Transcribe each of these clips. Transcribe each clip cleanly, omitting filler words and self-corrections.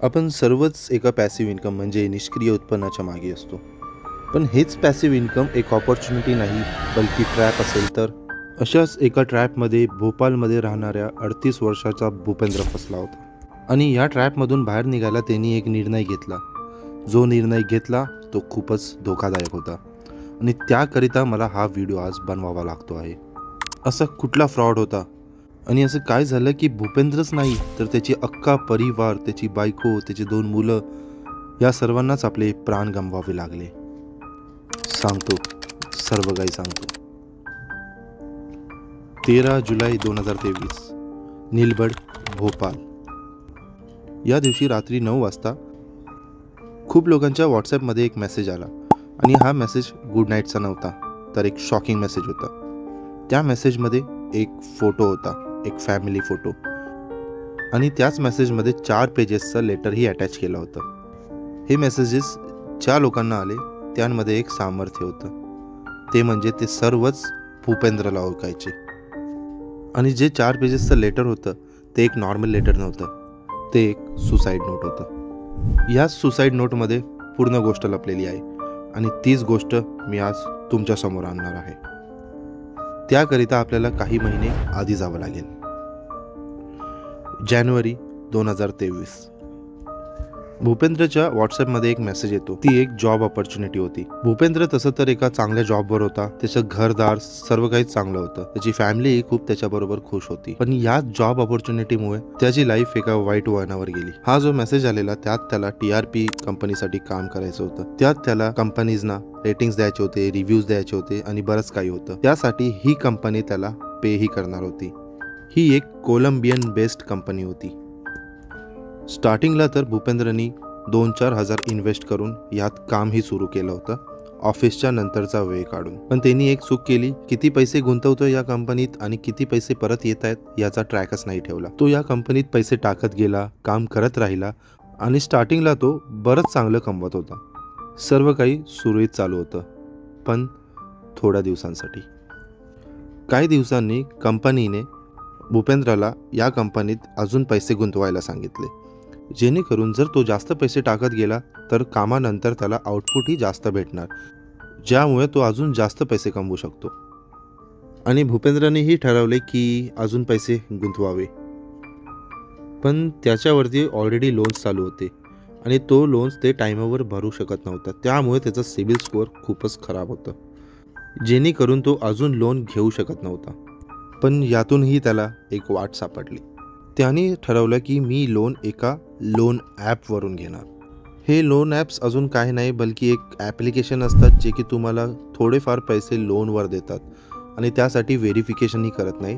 आपण सर्वच एका पॅसिव्ह इन्कम म्हणजे निष्क्रिय उत्पन्नाच्या मागे असतो. पण हेच पॅसिव्ह इन्कम एक ऑपॉर्च्युनिटी नाही, बल्कि ट्रॅप असेल तर. अशाच एका ट्रॅपमध्ये भोपाळमध्ये राहणाऱ्या 38 वर्षाचा भूपेंद्र फसला होता. आणि या ट्रॅपमधून बाहेर निघायला त्यांनी एक निर्णय घेतला. जो निर्णय घेतला तो खूपच धोकादायक होता आणि त्याकरिता मला हा व्हिडिओ आज बनवावा लागतो आहे. असा कुठला फ्रॉड होता आणि असं काय झालं की भूपेंद्रच नाही तर त्याची अख्खा परिवार, त्याची बायको, त्याची 2 मुलं या सर्वांनाच आपले प्राण गमवावे लागले. सांगतो, सर्व काही सांगतो. 13 जुलै 2023 नीलबड, भोपाळ. या दिवशी रात्री 9 वाजता खूप लोकांच्या व्हॉट्सॲपमध्ये एक मेसेज आला आणि हा मेसेज गुड नाईटचा नव्हता, तर एक शॉकिंग मेसेज होता. त्या मेसेजमध्ये एक फोटो होता, एक फॅमिली फोटो, आणि त्याच मेसेजमध्ये 4 पेजेसचं लेटरही अटॅच केलं होतं. हे मेसेजेस ज्या लोकांना आले त्यांमध्ये एक सामर्थ्य होतं, ते म्हणजे ते सर्वच भूपेंद्रला ओळखायचे. आणि जे 4 पेजेसचं लेटर होतं ते एक नॉर्मल लेटर नव्हतं, ते एक सुसाईड नोट होतं. या सुसाईड नोटमध्ये पूर्ण गोष्ट लपलेली आहे आणि तीच गोष्ट मी आज तुमच्यासमोर आणणार आहे. त्याकरिता आपल्याला काही महिने आधी जावं लागेल. जानेवारी 2023. भूपेंद्रच्या व्हॉट्सॲपमध्ये एक मेसेज येतो. ती एक जॉब ऑपॉर्च्युनिटी होती. भूपेंद्र तसं तर एका चांगल्या जॉबवर होता, त्याचं घरदार सर्व काही चांगलं होतं, त्याची फॅमिलीही खूप त्याच्याबरोबर खुश होती. पण या जॉब ऑपॉर्च्युनिटीमुळे त्याची लाईफ एका वाईट वळणावर गेली. हा जो मेसेज आलेला त्यात त्याला TRP कंपनीसाठी काम करायचं होतं. त्यात त्याला कंपनीजना रेटिंग्स द्यायचे होते, रिव्ह्यूज द्यायचे होते आणि बरंच काही होतं. त्यासाठी ही कंपनी त्याला पेही करणार होती. ही एक कोलंबियन बेस्ड कंपनी होती. स्टार्टिंगला तर भूपेंद्रनी 2-4 हजार इन्व्हेस्ट करून यात कामही सुरू केलं होतं, ऑफिसच्या नंतरचा वेळ काढून. पण त्यांनी एक चूक केली, किती पैसे गुंतवतोय या कंपनीत आणि किती पैसे परत येत आहेत याचा ट्रॅकच नाही ठेवला. तो या कंपनीत पैसे टाकत गेला, काम करत राहिला आणि स्टार्टिंगला तो बरंच चांगलं कमवत होता. सर्व काही सुरळीत चालू होतं, पण थोड्या दिवसांसाठी. काही दिवसांनी कंपनीने भूपेंद्रला या कंपनीत अजून पैसे गुंतवायला सांगितले, जेणेकरून जर तो जास्त पैसे टाकत गेला तर कामानंतर त्याला आउटपुटही जास्त भेटणार, ज्यामुळे तो अजून जास्त पैसे कमवू शकतो. आणि भूपेंद्रनेही ठरवले की अजून पैसे गुंतवावे. पण त्याच्यावरती ऑलरेडी लोन्स चालू होते आणि तो लोन्स ते टाईमवर भरू शकत नव्हता, त्यामुळे त्याचा सिबिल स्कोअर खूपच खराब होतं, जेणेकरून तो अजून लोन घेऊ शकत नव्हता. पण यातूनही त्याला एक वाट सापडली. त्याने ठरवलं की मी लोन एका लोन ॲपवरून घेणार. हे लोन ॲप्स अजून काही नाही, बल्कि एक ॲप्लिकेशन असतात जे की तुम्हाला थोडेफार पैसे लोनवर देतात आणि त्यासाठी व्हेरिफिकेशनही करत नाही.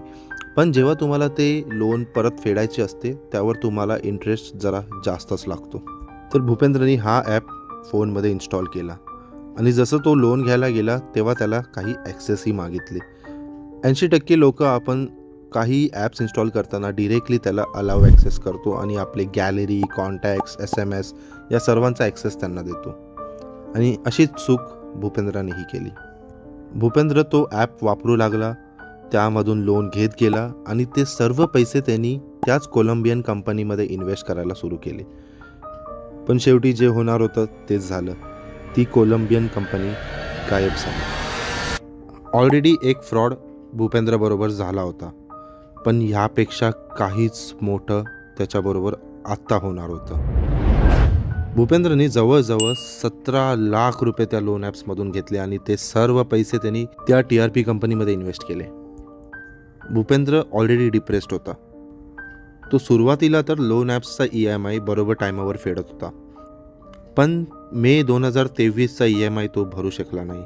पण जेव्हा तुम्हाला ते लोन परत फेडायचे असते त्यावर तुम्हाला इंटरेस्ट जरा जास्तच लागतो. तर भूपेंद्रनी हा ॲप फोनमध्ये इन्स्टॉल केला आणि जसं तो लोन घ्यायला गेला तेव्हा त्याला काही ॲक्सेसही मागितले. 80% लोक आपण काही ॲप्स इन्स्टॉल करताना डिरेक्टली त्याला अलाव ॲक्सेस करतो आणि आपले गॅलरी, कॉन्टॅक्ट्स, SMS या सर्वांचा ॲक्सेस त्यांना देतो. आणि अशीच चूक भूपेंद्रानेही केली. भूपेंद्र तो ॲप वापरू लागला, त्यामधून लोन घेत गेला आणि ते सर्व पैसे त्यांनी त्याच कोलंबियन कंपनीमध्ये इन्व्हेस्ट करायला सुरू केले. पण शेवटी जे होणार होतं तेच झालं. ती कोलंबियन कंपनी गायब झाली. ऑलरेडी एक फ्रॉड भूपेंद्रबरोबर झाला होता, पण ह्यापेक्षा काहीच मोठं त्याच्याबरोबर आत्ता होणार होतं. भूपेंद्रने जवळजवळ 17 लाख रुपये त्या लोन ॲप्समधून घेतले आणि ते सर्व पैसे त्यांनी त्या TRP कंपनीमध्ये इन्व्हेस्ट केले. भूपेंद्र ऑलरेडी डिप्रेस्ड होता. तो सुरुवातीला तर लोन ॲप्सचा EMI बरोबर टायमावर फेडत होता, पण मे 2023चा EMI तो भरू शकला नाही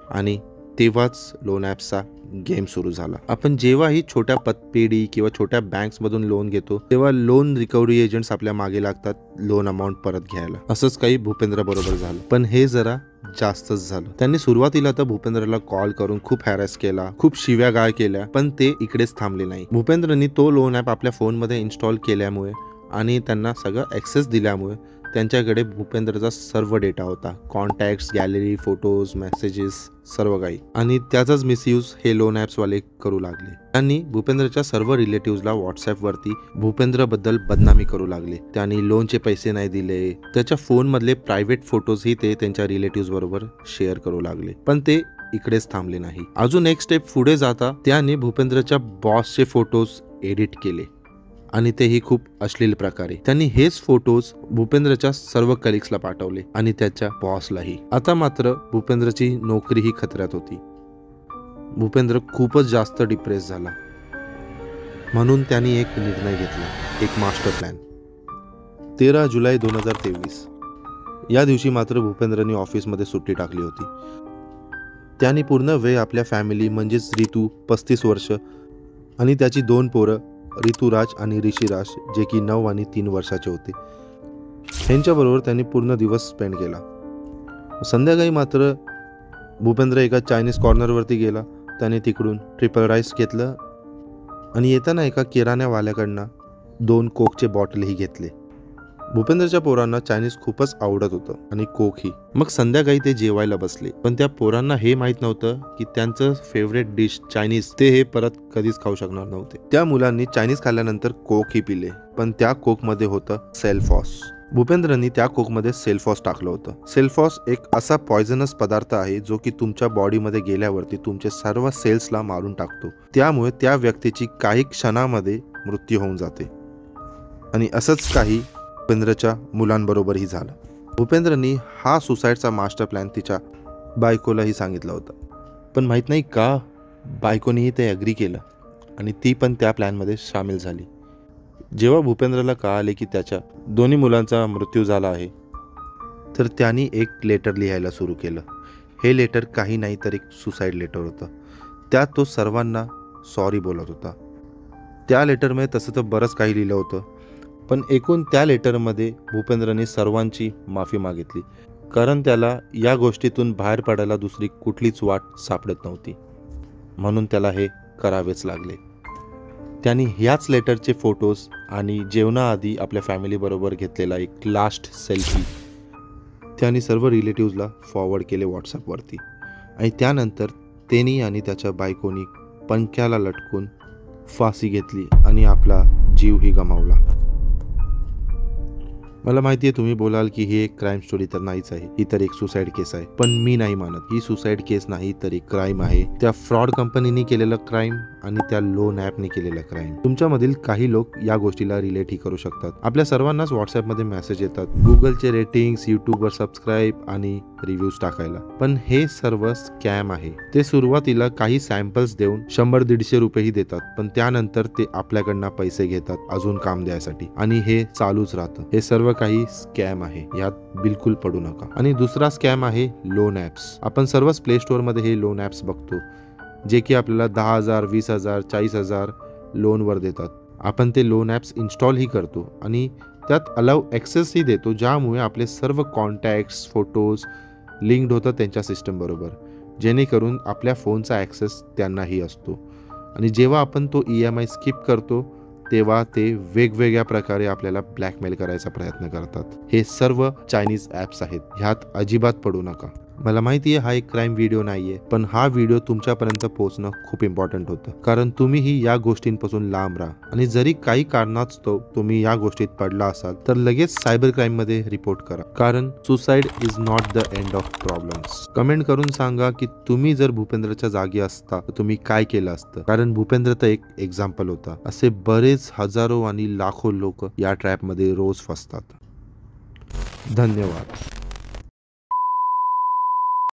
आणि तेव्हाच लोन ॲप्सचा गेम सुरू झाला. आपण जेव्हाही छोट्या पतपेढी किंवा छोट्या बँक्समधून लोन घेतो तेव्हा लोन रिकव्हरी एजंट्स आपल्या मागे लागतात लोन अमाऊंट परत घ्यायला. असंच काही भूपेंद्र बरोबर झालं, पण हे जरा जास्तच झालं. त्यांनी सुरुवातीला तर भूपेंद्रला कॉल करून खूप हॅरॅस केला, खूप शिव्यागाळ केल्या, पण ते इकडेच थांबले नाही. भूपेंद्रनी तो लोन ॲप आपल्या फोनमध्ये इन्स्टॉल केल्यामुळे आणि त्यांना सगळं ॲक्सेस दिल्यामुळे त्यांच्याकडे भूपेंद्रचा सर्व डेटा होता, कॉन्टॅक्ट्स, गॅलरी, फोटोज, मेसेजेस, सर्व काही. आणि त्याचाच मिसयूज हे लोन ॲप्सवाले करू लागले. त्यांनी भूपेंद्रच्या सर्व रिलेटिव्हजला व्हॉट्सॲपवरती भूपेंद्रबद्दल बदनामी करू लागले. त्यांनी लोनचे पैसे नाही दिले. त्याच्या फोनमधले प्रायव्हेट फोटोजही ते त्यांच्या रिलेटिव्ह बरोबर शेअर करू लागले. पण ते इकडेच थांबले नाही. अजून एक स्टेप पुढे जाता त्याने भूपेंद्रच्या बॉसचे फोटोज एडिट केले आणि तेही खूप अश्लील प्रकारे. त्यांनी हेच फोटोज भूपेंद्रच्या सर्व कलिग्सला पाठवले आणि त्याच्या बॉसलाही. आता मात्र भूपेंद्रची नोकरीही खतऱ्यात होती. भूपेंद्र खूपच जास्त डिप्रेस झाला. म्हणून त्यांनी एक निर्णय घेतला, एक मास्टर प्लॅन. 13 जुलै 2023 या दिवशी मात्र भूपेंद्रनी ऑफिसमध्ये सुट्टी टाकली होती. त्याने पूर्ण वेळ आपल्या फॅमिली म्हणजेच रितू 35 वर्ष आणि त्याची 2 पोरं ऋतुराज आणि ऋषिराज जे की 9 आणि 3 वर्षाचे होते, ह्यांच्याबरोबर त्यांनी पूर्ण दिवस स्पेंड केला. संध्याकाळी मात्र भूपेंद्र एका चायनीज कॉर्नरवरती गेला. त्याने तिकडून ट्रिपल राईस घेतलं आणि येताना एका किराण्यावाल्याकडनं 2 कोकचे बॉटलही घेतले. भूपेंद्रच्या पोरांना चायनीज खूपच आवडत होतं आणि कोकही. मग संध्याकाळी ते जेवायला बसले. पण त्या पोरांना हे माहीत नव्हतं की त्यांचं फेवरेट डिश चायनीज ते हे परत कधीच खाऊ शकणार नव्हते. त्या मुलांनी चायनीज खाल्ल्यानंतर कोकही पिले. पण त्या कोकमध्ये होतं सेल्फॉस. भूपेंद्रनी त्या कोकमध्ये सेल्फॉस टाकलं होतं. सेल्फॉस एक असा पॉयझनस पदार्थ आहे जो की तुमच्या बॉडीमध्ये गेल्यावरती तुमचे सर्व सेल्सला मारून टाकतो. त्यामुळे त्या व्यक्तीची काही क्षणामध्ये मृत्यू होऊन जाते. आणि असंच काही भूपेंद्रच्या मुलांबरोबरही झालं. भूपेंद्रनी हा सुसाईडचा मास्टर प्लॅन तिच्या बायकोलाही सांगितलं होतं. पण माहीत नाही का बायकोनेही ते ॲग्री केलं आणि ती पण त्या प्लॅनमध्ये सामील झाली. जेव्हा भूपेंद्रला कळाले की त्याच्या 2 मुलांचा मृत्यू झाला आहे तर त्यांनी एक लेटर लिहायला सुरू केलं. हे लेटर काही नाही तर एक सुसाईड लेटर होतं. त्यात तो सर्वांना सॉरी बोलत होता. त्या लेटरमध्ये तसं तर बरंच काही लिहिलं होतं, पण एकूण त्या लेटरमध्ये भूपेंद्रने सर्वांची माफी मागितली, कारण त्याला या गोष्टीतून बाहेर पडायला दुसरी कुठलीच वाट सापडत नव्हती. म्हणून त्याला हे करावेच लागले. त्यांनी ह्याच लेटरचे फोटोज आणि जेवणाआधी आपल्या फॅमिलीबरोबर घेतलेला एक लास्ट सेल्फी त्यांनी सर्व रिलेटिव्हजला फॉरवर्ड केले व्हॉट्सॲपवरती. आणि त्यानंतर त्यांनी आणि त्याच्या बायकोनी पंख्याला लटकून फाशी घेतली आणि आपला जीवही गमावला. मला माहिती आहे तुम्ही बोलाल की ही एक क्राईम स्टोरी तर नाहीच आहे, ही तर एक सुसाईड केस आहे. पण मी नाही मानत. ही सुसाईड केस नाही तर एक क्राईम आहे. त्या फ्रॉड कंपनीने केलेलं क्राईम आणि त्या लोन ॲपने केलेलं क्राईम. तुमच्यामधील काही लोक या गोष्टीला रिलेटही करू शकतात. आपल्या सर्वांनाच व्हॉट्सॲपमध्ये मेसेज येतात गुगलचे रेटिंग्स, यूट्यूबवर सबस्क्राईब आणि रिव्ह्यूज टाकायला. पण हे सर्व स्कॅम आहे. ते सुरुवातीला काही सॅम्पल्स देऊन 100-150 रुपयेही देतात, पण त्यानंतर ते आपल्याकडनं पैसे घेतात अजून काम द्यायसाठी आणि हे चालूच राहतं. हे सर्व काही स्कॅम आहे, यात बिलकुल पडू नका. आणि दुसरा स्कॅम आहे लोन ॲप्स. आपण सर्वच प्ले स्टोअरमध्ये हे लोन ॲप्स बघतो जे की आपल्याला 10,000, 20,000, 40,000 लोनवर देतात. आपण ते लोन ॲप्स इन्स्टॉलही करतो आणि त्यात अलाउ ॲक्सेसही देतो, ज्यामुळे आपले सर्व कॉन्टॅक्ट्स, फोटोज लिंक्ड होतं त्यांच्या सिस्टम बरोबर, जेणेकरून आपल्या फोनचा ॲक्सेस त्यांनाही असतो. आणि जेव्हा आपण तो EMI स्किप करतो तेव्हा ते वेगवेगळ्या प्रकारे आपल्याला ब्लॅकमेल करायचा प्रयत्न करतात. हे सर्व चायनीज ॲप्स आहेत, ह्यात अजिबात पडू नका. मला माहिती आहे हा एक क्राईम व्हिडिओ नाहीये, पण हा व्हिडिओ तुमच्यापर्यंत पोहोचणं खूप इम्पॉर्टंट होतं, कारण तुम्हीही या गोष्टींपासून लांब राहा. आणि जरी काही कारणास्तव तुम्ही या गोष्टीत पडला असाल तर लगेच सायबर क्राईम मध्ये रिपोर्ट करा, कारण suicide is not the end of problems. Comment करून सांगा की तुम्ही जर भूपेंद्रच्या जागी असता तर तुम्ही काय केलं असतं, कारण भूपेंद्र तर एक एक्झाम्पल होता. असे बरेच हजारो आणि लाखो लोक या ट्रॅपमध्ये रोज फसतात. धन्यवाद.